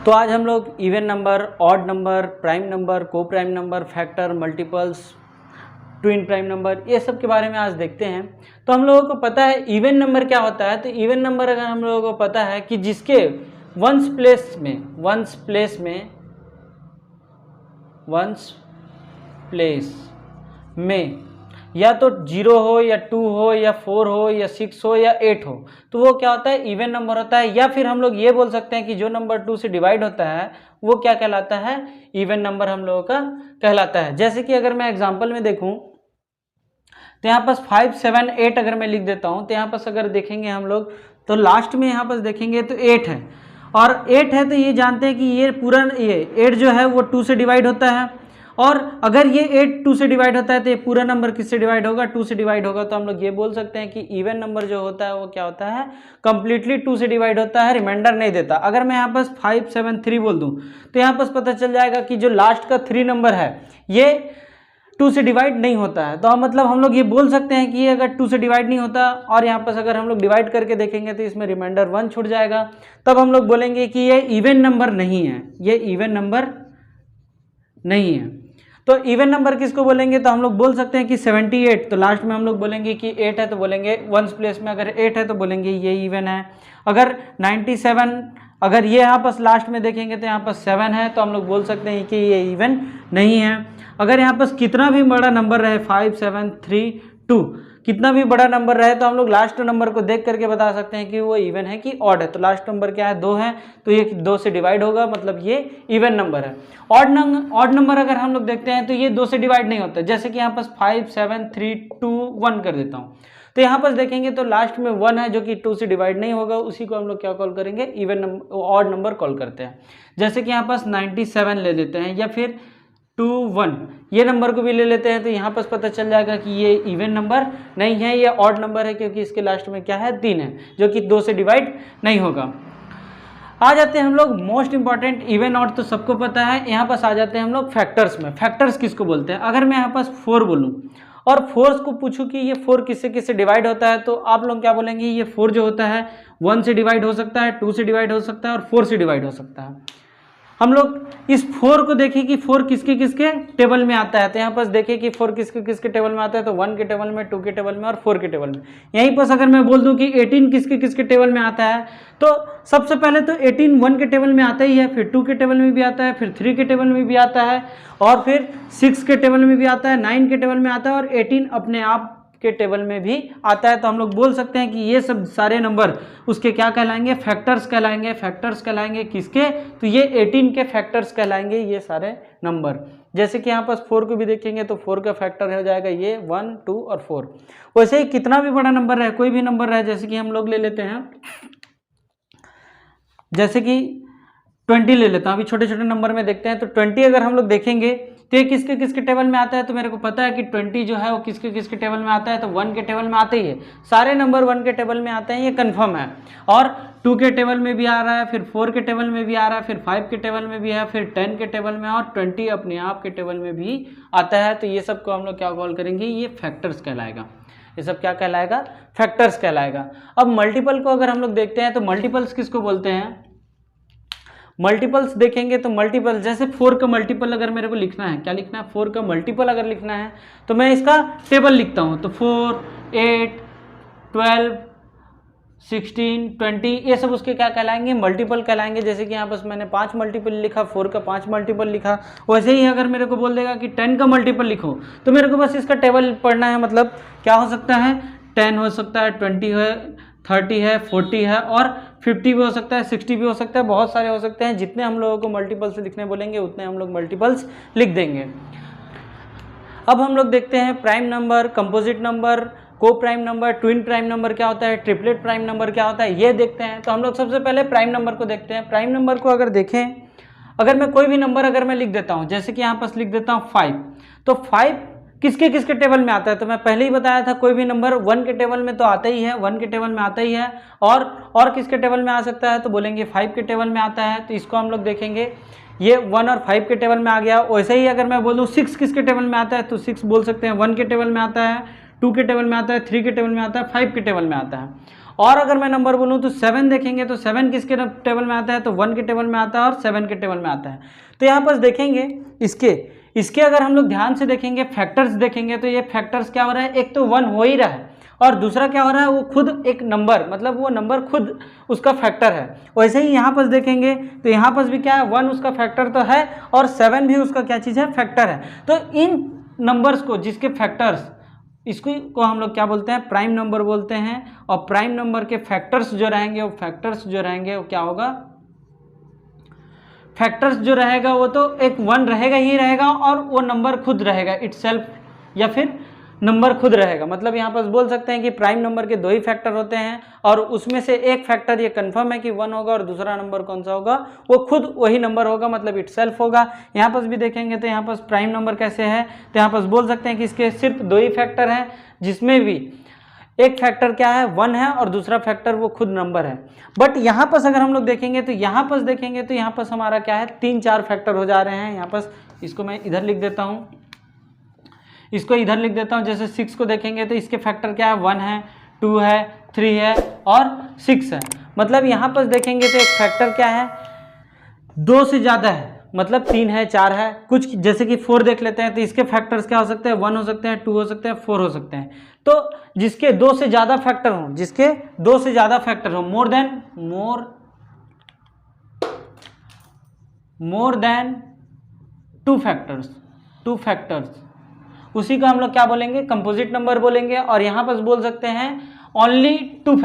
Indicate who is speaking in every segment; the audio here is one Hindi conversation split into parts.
Speaker 1: तो आज हम लोग even number, odd number, prime number, coprime number, factor, multiples, twin prime number, ये सब के बारे में आज देखते हैं। तो हम लोगों को पता है इवन नंबर क्या होता है। तो इवन नंबर अगर हम लोगों को पता है कि जिसके वंस प्लेस में या तो 0 हो या 2 हो या 4 हो या 6 हो या 8 हो, तो वो क्या होता है, इवन नंबर होता है। या फिर हम लोग ये बोल सकते हैं कि जो नंबर 2 से डिवाइड होता है वो क्या कहलाता है, इवन नंबर हम लोगों का कहलाता है। जैसे कि अगर मैं एग्जांपल में देखूं तो यहाँ पास 5, 7, 8 अगर मैं लिख देता हूँ, तो यहाँ पास अगर देखेंगे हम लोग तो लास्ट में यहाँ पास देखेंगे तो 8 है, और 8 है तो ये जानते हैं कि ये पूरा ये 8 जो है वो 2 से डिवाइड होता है। और अगर ये 8 2 से डिवाइड होता है तो ये पूरा नंबर किससे डिवाइड होगा, 2 से डिवाइड होगा। तो हम लोग ये बोल सकते हैं कि इवन नंबर जो होता है वो क्या होता है, कंप्लीटली 2 से डिवाइड होता है, रिमाइंडर नहीं देता। अगर मैं यहाँ पास 5, 7, 3 बोल दूँ तो यहाँ पास पता चल जाएगा कि जो लास्ट का 3 नंबर है ये 2 से डिवाइड नहीं होता है। तो मतलब हम लोग ये बोल सकते हैं कि ये अगर 2 से डिवाइड नहीं होता और यहाँ पर अगर हम लोग डिवाइड करके देखेंगे तो इसमें रिमाइंडर 1 छूट जाएगा, तब हम लोग बोलेंगे कि ये इवन नंबर नहीं है, ये इवन नंबर नहीं है। तो इवन नंबर किसको बोलेंगे, तो हम लोग बोल सकते हैं कि 78, तो लास्ट में हम लोग बोलेंगे कि 8 है तो बोलेंगे वंस प्लेस में अगर 8 है तो बोलेंगे ये इवन है। अगर 97 अगर ये यहाँ पर लास्ट में देखेंगे तो यहाँ पर 7 है तो हम लोग बोल सकते हैं कि ये इवन नहीं है। अगर यहाँ पर कितना भी बड़ा नंबर रहे 5, 7, 3, 2 कितना भी बड़ा नंबर रहे तो हम लोग लास्ट नंबर को देख करके बता सकते हैं कि वो इवन है कि ऑड है। तो लास्ट नंबर क्या है, 2 है, तो ये 2 से डिवाइड होगा, मतलब ये इवन नंबर है। ऑड नंबर अगर हम लोग देखते हैं तो ये 2 से डिवाइड नहीं होता। जैसे कि यहाँ पर 5, 7, 3, 2, 1 कर देता हूँ, तो यहाँ पर देखेंगे तो लास्ट में 1 है जो कि 2 से डिवाइड नहीं होगा, उसी को हम लोग क्या कॉल करेंगे, even number, odd number call करते हैं। जैसे कि यहाँ पास 97 ले लेते हैं या फिर 2, 1 ये नंबर को भी ले लेते हैं, तो यहाँ पर पता चल जाएगा कि ये इवन नंबर नहीं है, ये ऑड नंबर है, क्योंकि इसके लास्ट में क्या है, 3 है जो कि 2 से डिवाइड नहीं होगा। आ जाते हैं हम लोग मोस्ट इंपॉर्टेंट, इवन ऑड तो सबको पता है। यहाँ पास आ जाते हैं हम लोग फैक्टर्स में। फैक्टर्स किसको बोलते हैं, अगर मैं यहाँ पास 4 बोलूँ और 4 को पूछूं कि ये 4 किससे किससे डिवाइड होता है, तो आप लोग क्या बोलेंगे, ये 4 जो होता है 1 से डिवाइड हो सकता है, 2 से डिवाइड हो सकता है और 4 से डिवाइड हो सकता है। हम लोग इस 4 को देखें कि 4 किसके किसके टेबल में आता है, तो यहाँ पर देखें कि 4 किसके किसके टेबल में आता है, तो 1 के टेबल में, 2 के टेबल में और 4 के टेबल में। यहीं पर अगर मैं बोल दूं कि 18 किसके किसके टेबल में आता है, तो सबसे पहले तो 18 1 के टेबल में आता ही है, फिर 2 के टेबल में भी आता है, फिर 3 के टेबल में भी आता है, और फिर 6 के टेबल में भी आता है, 9 के टेबल में आता है, और 18 अपने आप के टेबल में भी आता है। तो हम लोग बोल सकते हैं कि ये सब सारे नंबर उसके क्या कहलाएंगे, फैक्टर्स कहलाएंगे। फैक्टर्स कहलाएंगे किसके, तो ये 18 के फैक्टर्स कहलाएंगे ये सारे नंबर। जैसे कि यहाँ पर 4 को भी देखेंगे तो 4 का फैक्टर हो जाएगा ये 1, 2 और 4। वैसे ही कितना भी बड़ा नंबर है, कोई भी नंबर है, जैसे कि हम लोग ले लेते हैं, जैसे कि 20 ले लेता हूँ। अभी छोटे छोटे नंबर में देखते हैं, तो 20 अगर हम लोग देखेंगे तो ये किसके किसके टेबल में आता है, तो मेरे को पता है कि 20 जो है वो किसके किसके टेबल में आता है, तो 1 के टेबल में आते ही है, सारे नंबर 1 के टेबल में आते हैं, ये कंफर्म है। और 2 के टेबल में भी आ रहा है, फिर 4 के टेबल में भी आ रहा है, फिर 5 के टेबल में भी है, फिर 10 के टेबल में, और 20 अपने आप के टेबल में भी आता है। तो ये सब को हम लोग क्या कॉल करेंगे, ये फैक्टर्स कहलाएगा। ये सब क्या कहलाएगा, फैक्टर्स कहलाएगा। अब मल्टीपल को अगर हम लोग देखते हैं तो मल्टीपल्स किसको बोलते हैं, मल्टीपल्स देखेंगे तो मल्टीपल, जैसे 4 का मल्टीपल अगर मेरे को लिखना है, क्या लिखना है, 4 का मल्टीपल अगर लिखना है तो मैं इसका टेबल लिखता हूँ। तो 4, 8, 12, 16, 20 ये सब उसके क्या कहलाएंगे, मल्टीपल कहलाएंगे। जैसे कि यहाँ पर मैंने 5 मल्टीपल लिखा, 4 का 5 मल्टीपल लिखा। वैसे ही अगर मेरे को बोल देगा कि 10 का मल्टीपल लिखो, तो मेरे को बस इसका टेबल पढ़ना है। मतलब क्या हो सकता है, 10 हो सकता है, 20 है, 30 है, 40 है, और 50 भी हो सकता है, 60 भी हो सकता है, बहुत सारे हो सकते हैं। जितने हम लोगों को मल्टीपल्स लिखने बोलेंगे उतने हम लोग मल्टीपल्स लिख देंगे। अब हम लोग देखते हैं prime number, composite number, coprime number, twin prime number क्या होता है, ट्रिपलेट प्राइम नंबर क्या होता है, ये देखते हैं। तो हम लोग सबसे पहले प्राइम नंबर को देखते हैं। प्राइम नंबर को अगर देखें, अगर मैं कोई भी नंबर अगर मैं लिख देता हूँ, जैसे कि यहाँ पर लिख देता हूँ 5, तो 5 किसके किसके टेबल में आता है, तो मैं पहले ही बताया था कोई भी नंबर 1 के टेबल में तो आता ही है, 1 के टेबल में आता ही है, और किसके टेबल में आ सकता है, तो बोलेंगे 5 के टेबल में आता है। तो इसको हम लोग देखेंगे, ये 1 और 5 के टेबल में आ गया। वैसे ही अगर मैं बोलूँ 6 किसके टेबल में आता है, तो 6 बोल सकते हैं 1 के टेबल में आता है, 2 के टेबल में आता है, 3 के टेबल में आता है, 5 के टेबल में आता है। और अगर मैं नंबर बोलूँ तो 7 देखेंगे तो 7 किसके टेबल में आता है, तो 1 के टेबल में आता है और 7 के टेबल में आता है। तो यहाँ पर देखेंगे इसके अगर हम लोग ध्यान से देखेंगे, फैक्टर्स देखेंगे, तो ये फैक्टर्स क्या हो रहा है, एक तो 1 हो ही रहा है और दूसरा क्या हो रहा है, वो खुद एक नंबर, मतलब वो नंबर खुद उसका फैक्टर है। वैसे ही यहाँ पर देखेंगे तो यहाँ पर भी क्या है, 1 उसका फैक्टर तो है और 7 भी उसका क्या चीज़ है, फैक्टर है। तो इन नंबर्स को जिसके फैक्टर्स, इसको को हम लोग क्या बोलते हैं, प्राइम नंबर बोलते हैं। और प्राइम नंबर के फैक्टर्स जो रहेंगे वो क्या होगा, फैक्टर्स जो रहेगा वो तो एक 1 रहेगा ही रहेगा और वो नंबर खुद रहेगा इटसेल्फ, या फिर नंबर खुद रहेगा। मतलब यहाँ पर बोल सकते हैं कि प्राइम नंबर के 2 ही फैक्टर होते हैं और उसमें से एक फैक्टर ये कंफर्म है कि 1 होगा और दूसरा नंबर कौन सा होगा, वो खुद वही नंबर होगा, मतलब इटसेल्फ होगा। यहाँ पर भी देखेंगे तो यहाँ पर प्राइम नंबर कैसे है, तो यहाँ पर बोल सकते हैं कि इसके सिर्फ 2 ही फैक्टर हैं, जिसमें भी एक फैक्टर क्या है, 1 है और दूसरा फैक्टर वो खुद नंबर है। बट यहाँ पर अगर हम लोग देखेंगे तो यहाँ पर हमारा क्या है, 3-4 फैक्टर हो जा रहे हैं। यहाँ पर इसको मैं इधर लिख देता हूँ, जैसे 6 को देखेंगे तो इसके फैक्टर क्या है, 1 है, 2 है, 3 है और 6 है। मतलब यहाँ पर देखेंगे तो एक फैक्टर क्या है, 2 से ज़्यादा है, मतलब 3 है, 4 है। कुछ जैसे कि 4 देख लेते हैं तो इसके फैक्टर्स क्या हो सकते हैं, 1 हो सकते हैं, 2 हो सकते हैं, 4 हो सकते हैं। तो जिसके 2 से ज़्यादा फैक्टर हो, मोर देन 2 फैक्टर्स, उसी को हम लोग क्या बोलेंगे, कंपोजिट नंबर बोलेंगे। और यहाँ पर बोल सकते हैं ओनली 2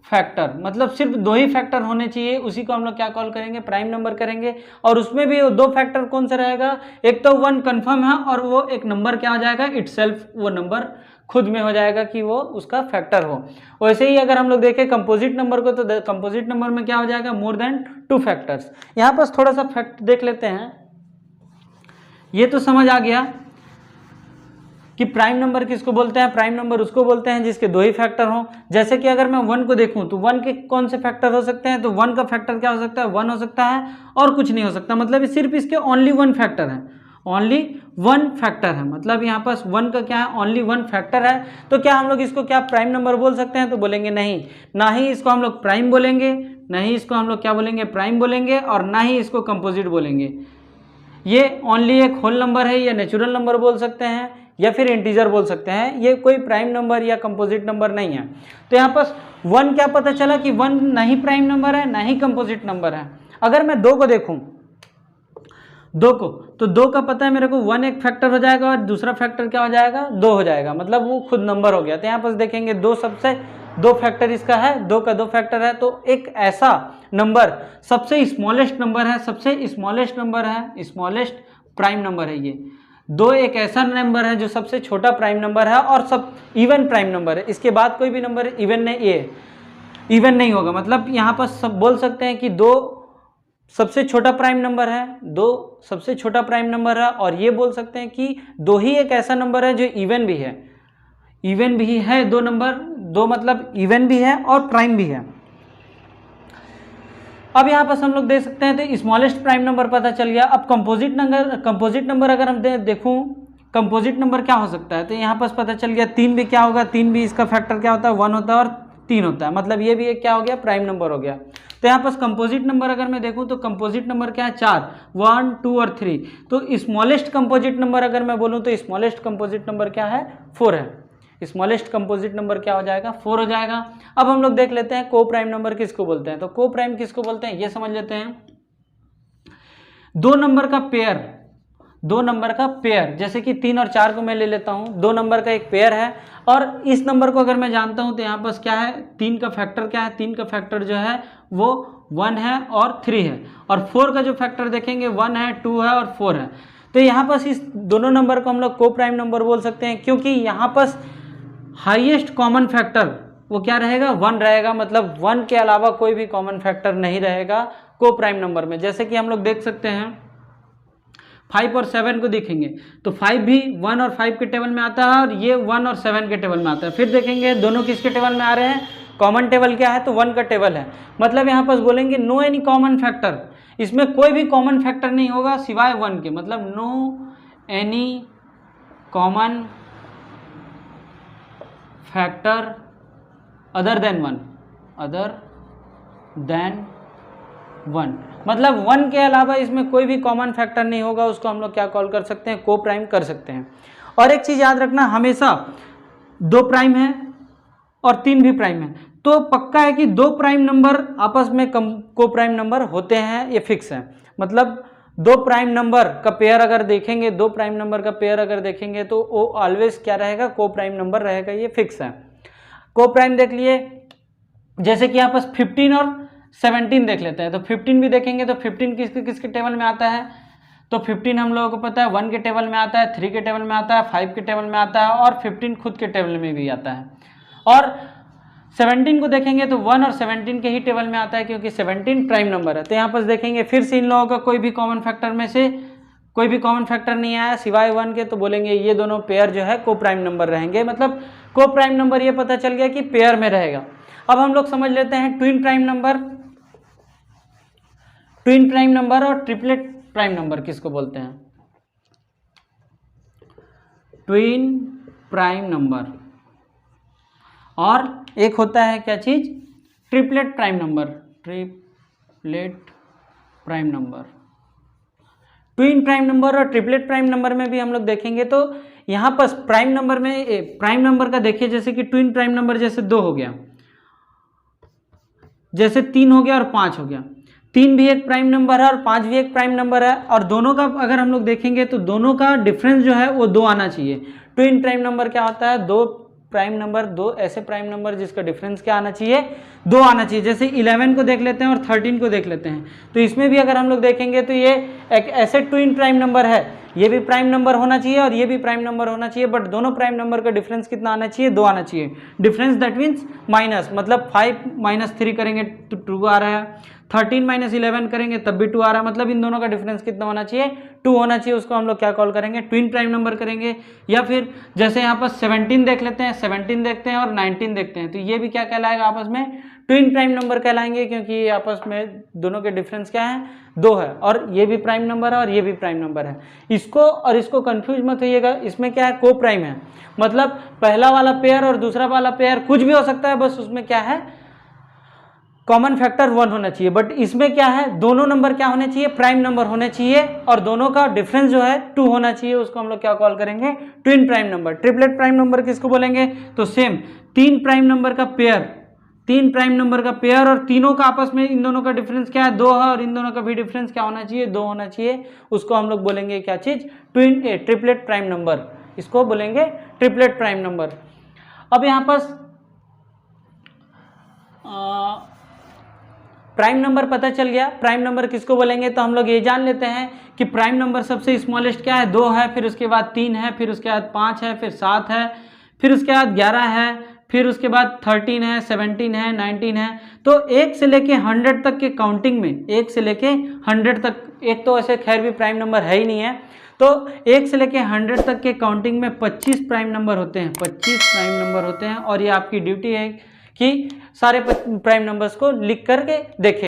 Speaker 1: फैक्टर, मतलब सिर्फ 2 ही फैक्टर होने चाहिए, उसी को हम लोग क्या कॉल करेंगे, प्राइम नंबर करेंगे। और उसमें भी 2 फैक्टर कौन सा रहेगा, एक तो 1 कंफर्म है और वो एक नंबर क्या हो जाएगा, इटसेल्फ, वो नंबर खुद में हो जाएगा कि वो उसका फैक्टर हो। वैसे ही अगर हम लोग देखें कंपोजिट नंबर को, तो कंपोजिट नंबर में क्या हो जाएगा, मोर देन 2 फैक्टर्स। यहाँ पर थोड़ा सा फैक्ट देख लेते हैं। ये तो समझ आ गया कि प्राइम नंबर किसको बोलते हैं, प्राइम नंबर उसको बोलते हैं जिसके 2 ही फैक्टर हों। जैसे कि अगर मैं 1 को देखूं तो 1 के कौन से फैक्टर हो सकते हैं, तो 1 का फैक्टर क्या हो सकता है, 1 हो सकता है और कुछ नहीं हो सकता, मतलब सिर्फ इसके ओनली 1 फैक्टर है, मतलब यहाँ पर 1 का क्या है, ओनली 1 फैक्टर है। तो क्या हम लोग इसको क्या प्राइम नंबर बोल सकते हैं, तो बोलेंगे नहीं, ना ही इसको हम लोग प्राइम बोलेंगे, और ना ही इसको कंपोजिट बोलेंगे। ये ओनली एक होल नंबर है, या नेचुरल नंबर बोल सकते हैं या फिर इंटीजर बोल सकते हैं, ये कोई प्राइम नंबर या कंपोजिट नंबर नहीं है। तो यहाँ पर 1 क्या पता चला कि 1 ना ही प्राइम नंबर है ना ही कंपोजिट नंबर है। अगर मैं 2 को देखूं, तो 2 का पता है मेरे को, 1 एक फैक्टर हो जाएगा और दूसरा फैक्टर क्या हो जाएगा, 2 हो जाएगा, मतलब वो खुद नंबर हो गया। तो यहाँ पर देखेंगे 2 फैक्टर इसका है, 2 का 2 फैक्टर है, तो एक ऐसा नंबर सबसे स्मॉलेस्ट नंबर है, स्मॉलेस्ट प्राइम नंबर है ये। 2 एक ऐसा नंबर है जो सबसे छोटा प्राइम नंबर है और सब इवन प्राइम नंबर है, इसके बाद कोई भी नंबर इवन नहीं होगा। मतलब यहाँ पर सब बोल सकते हैं कि 2 सबसे छोटा प्राइम नंबर है, और ये बोल सकते हैं कि 2 ही एक ऐसा नंबर है जो इवन भी है, 2 नंबर, 2 मतलब इवन भी है और प्राइम भी है। अब यहाँ पर हम लोग देख सकते हैं तो स्मॉलेस्ट प्राइम नंबर पता चल गया। अब कंपोजिट नंबर अगर हम देखूं, कंपोजिट नंबर क्या हो सकता है, तो यहाँ पर पता चल गया 3 भी क्या होगा, 3 भी इसका फैक्टर क्या होता है, 1 होता है और 3 होता है, मतलब ये भी एक क्या हो गया, प्राइम नंबर हो गया। तो यहाँ पर कंपोजिट नंबर अगर मैं देखूं तो कंपोजिट नंबर क्या है, 4, 1, 2 और 3। तो स्मॉलेस्ट कंपोजिट नंबर अगर मैं बोलूँ तो स्मॉलेस्ट कंपोजिट नंबर क्या है, 4 है। स्मॉलेस्ट कंपोजिट नंबर क्या हो जाएगा, 4 हो जाएगा। अब हम लोग देख लेते हैं को प्राइम नंबर किसको बोलते हैं, तो को प्राइम किसको बोलते हैं ये समझ लेते हैं। 2 नंबर का पेयर, जैसे कि 3 और 4 को मैं ले लेता हूं, 2 नंबर का एक पेयर है और इस नंबर को अगर मैं जानता हूं तो यहाँ पर क्या है, 3 का फैक्टर क्या है, 3 का फैक्टर जो है वो 1 है और 3 है, और 4 का जो फैक्टर देखेंगे 1 है, 2 है और 4 है। तो यहाँ पर इस दोनों नंबर को हम लोग को प्राइम नंबर बोल सकते हैं, क्योंकि यहाँ पर हाईएस्ट कॉमन फैक्टर वो क्या रहेगा, 1 रहेगा, मतलब 1 के अलावा कोई भी कॉमन फैक्टर नहीं रहेगा को प्राइम नंबर में। जैसे कि हम लोग देख सकते हैं 5 और 7 को देखेंगे तो 5 भी 1 और 5 के टेबल में आता है और ये 1 और 7 के टेबल में आता है। फिर देखेंगे दोनों किसके टेबल में आ रहे हैं, कॉमन टेबल क्या है, तो 1 का टेबल है। मतलब यहाँ पर बोलेंगे नो एनी कॉमन फैक्टर, इसमें कोई भी कॉमन फैक्टर नहीं होगा सिवाय 1 के, मतलब no any common factor other than 1, other than 1, मतलब 1 के अलावा इसमें कोई भी कॉमन फैक्टर नहीं होगा, उसको हम लोग क्या कॉल कर सकते हैं, को प्राइम कर सकते हैं। और एक चीज़ याद रखना, हमेशा 2 प्राइम है और 3 भी प्राइम है तो पक्का है कि 2 प्राइम नंबर आपस में को प्राइम नंबर होते हैं, ये फिक्स है। मतलब 2 प्राइम नंबर का पेयर अगर देखेंगे, 2 प्राइम नंबर का पेयर अगर देखेंगे तो वो ऑलवेज क्या रहेगा, को प्राइम नंबर रहेगा, ये फिक्स है। को प्राइम देख लिए, जैसे कि यहाँ पर 15 और 17 देख लेते हैं, तो 15 भी देखेंगे तो 15 किसके टेबल में आता है, तो 15 हम लोगों को पता है 1 के टेबल में आता है, 3 के टेबल में आता है, 5 के टेबल में आता है और 15 खुद के टेबल में भी आता है। और 17 को देखेंगे तो 1 और 17 के ही टेबल में आता है क्योंकि 17 प्राइम नंबर है। तो यहाँ पर देखेंगे फिर से इन लोगों का कोई भी कॉमन फैक्टर में से कोई भी कॉमन फैक्टर नहीं आया सिवाय 1 के, तो बोलेंगे ये दोनों पेयर जो है को प्राइम नंबर रहेंगे। मतलब को प्राइम नंबर ये पता चल गया कि पेयर में रहेगा। अब हम लोग समझ लेते हैं ट्विन प्राइम नंबर और ट्रिपलेट प्राइम नंबर किसको बोलते हैं। ट्विन प्राइम नंबर और एक होता है क्या चीज, triplet prime number. Triplet prime number, twin prime number और ट्रिपलेट प्राइम नंबर में भी हम लोग देखेंगे तो यहाँ पर प्राइम नंबर में प्राइम नंबर का देखिए, जैसे कि ट्विन प्राइम नंबर जैसे 2 हो गया, जैसे 3 हो गया और 5 हो गया। 3 भी एक प्राइम नंबर है और 5 भी एक प्राइम नंबर है और दोनों का अगर हम लोग देखेंगे तो दोनों का डिफरेंस जो है वो 2 आना चाहिए। ट्विन प्राइम नंबर क्या होता है, 2 प्राइम नंबर, 2 ऐसे प्राइम नंबर जिसका डिफरेंस क्या आना चाहिए, 2 आना चाहिए। जैसे 11 को देख लेते हैं और 13 को देख लेते हैं, तो इसमें भी अगर हम लोग देखेंगे तो ये एक ऐसे ट्विन प्राइम नंबर है, ये भी प्राइम नंबर होना चाहिए और ये भी प्राइम नंबर होना चाहिए, बट दोनों प्राइम नंबर का डिफरेंस कितना आना चाहिए, 2 आना चाहिए। डिफरेंस दैट मीन्स माइनस, मतलब 5 - 3 करेंगे तो 2 आ रहा है, 13 - 11 करेंगे तब भी 2 आ रहा है, मतलब इन दोनों का डिफरेंस कितना होना चाहिए, 2 होना चाहिए। उसको हम लोग क्या कॉल करेंगे, ट्विन प्राइम नंबर करेंगे। या फिर जैसे यहाँ पर 17 देख लेते हैं, 17 देखते हैं और 19 देखते हैं, तो ये भी क्या कहलाएगा, आपस में ट्विन प्राइम नंबर कहलाएंगे क्योंकि ये आपस में दोनों के डिफरेंस क्या है, 2 है और ये भी प्राइम नंबर है और ये भी प्राइम नंबर है। इसको और इसको कंफ्यूज मत होइएगा, इसमें क्या है, को प्राइम है, मतलब पहला वाला पेयर और दूसरा वाला पेयर कुछ भी हो सकता है, बस उसमें क्या है, कॉमन फैक्टर 1 होना चाहिए। बट इसमें क्या है, दोनों नंबर क्या होने चाहिए, प्राइम नंबर होने चाहिए और दोनों का डिफरेंस जो है 2 होना चाहिए। उसको हम लोग क्या कॉल करेंगे, twin prime number. Triplet prime number किसको बोलेंगे, तो सेम 3 प्राइम नंबर का पेयर, 3 प्राइम नंबर का पेयर और तीनों का आपस में इन दोनों का डिफरेंस क्या है, 2 है और इन दोनों का भी डिफरेंस क्या होना चाहिए, 2 होना चाहिए। उसको हम लोग बोलेंगे क्या चीज, ट्रिपलेट प्राइम नंबर, इसको बोलेंगे ट्रिपलेट प्राइम नंबर। अब यहाँ पर प्राइम नंबर पता चल गया, प्राइम नंबर किसको बोलेंगे, तो हम लोग ये जान लेते हैं कि प्राइम नंबर सबसे स्मॉलेस्ट क्या है, 2 है, फिर उसके बाद 3 है, फिर उसके बाद 5 है, फिर 7 है, फिर उसके बाद 11 है, फिर उसके बाद 13 है, 17 है, 19 है। तो 1 से लेके 100 तक के काउंटिंग में, 1 से लेके 100 तक, एक तो ऐसे खैर भी प्राइम नंबर है ही नहीं है, तो 1 से लेके 100 तक के काउंटिंग में 25 प्राइम नंबर होते हैं, 25 प्राइम नंबर होते हैं। और ये आपकी ड्यूटी है कि सारे प्राइम नंबर्स को लिख करके देखें।